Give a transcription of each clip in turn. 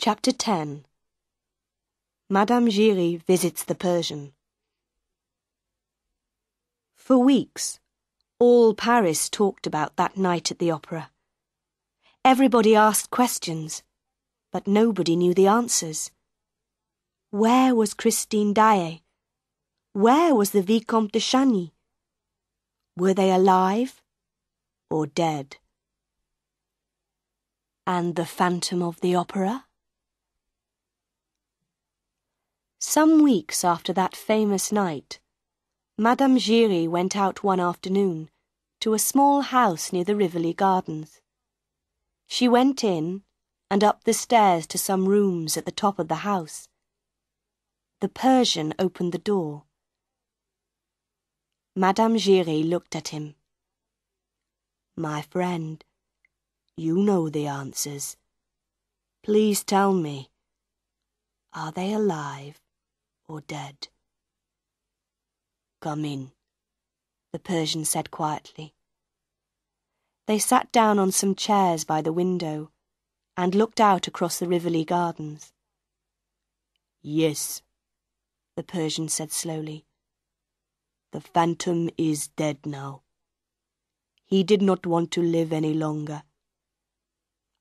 Chapter 10. Madame Giry visits the Persian. For weeks, all Paris talked about that night at the opera. Everybody asked questions, but nobody knew the answers. Where was Christine Daae? Where was the Vicomte de Chagny? Were they alive or dead? And the Phantom of the Opera? Some weeks after that famous night, Madame Giry went out one afternoon to a small house near the Rivoli Gardens. She went in and up the stairs to some rooms at the top of the house. The Persian opened the door. Madame Giry looked at him. "My friend, you know the answers. Please tell me, are they alive or dead?" "Come in," the Persian said quietly. They sat down on some chairs by the window and looked out across the Rivoli Gardens. "Yes," the Persian said slowly. "The Phantom is dead now. He did not want to live any longer.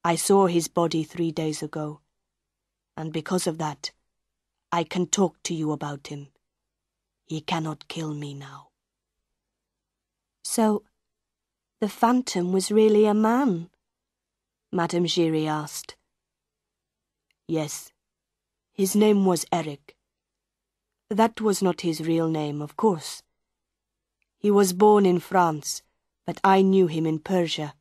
I saw his body 3 days ago, and because of that, I can talk to you about him. He cannot kill me now." "So, the Phantom was really a man?" Madame Giry asked. "Yes. His name was Eric. That was not his real name, of course. He was born in France, but I knew him in Persia.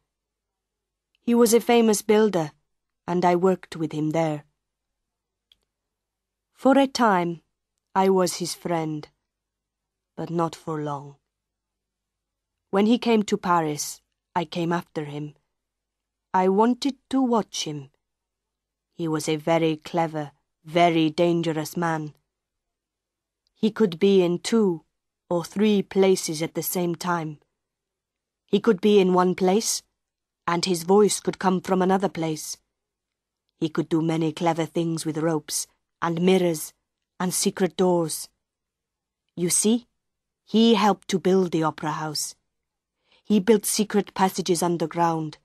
He was a famous builder, and I worked with him there. For a time, I was his friend, but not for long. When he came to Paris, I came after him. I wanted to watch him. He was a very clever, very dangerous man. He could be in 2 or 3 places at the same time. He could be in one place, and his voice could come from another place. He could do many clever things with ropes, and mirrors, and secret doors. You see, he helped to build the opera house. He built secret passages underground,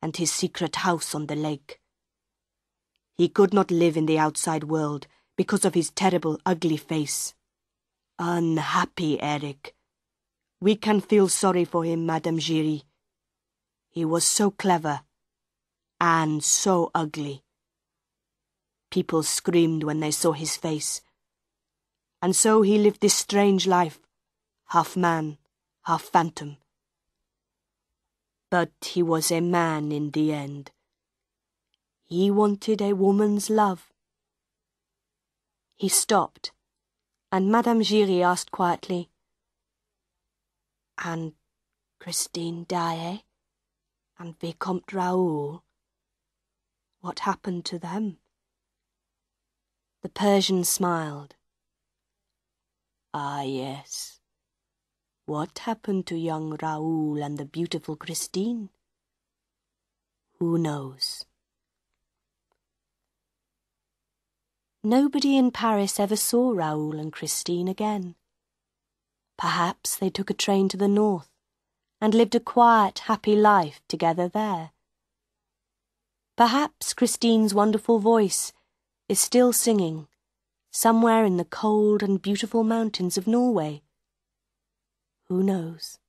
and his secret house on the lake. He could not live in the outside world because of his terrible, ugly face. Unhappy Eric. We can feel sorry for him, Madame Giry. He was so clever, and so ugly. People screamed when they saw his face. And so he lived this strange life, half man, half phantom. But he was a man in the end. He wanted a woman's love." He stopped, and Madame Giry asked quietly, "And Christine Daae and Vicomte Raoul, what happened to them?" The Persian smiled. "Ah, yes. What happened to young Raoul and the beautiful Christine? Who knows?" Nobody in Paris ever saw Raoul and Christine again. Perhaps they took a train to the north and lived a quiet, happy life together there. Perhaps Christine's wonderful voice is still singing somewhere in the cold and beautiful mountains of Norway. Who knows?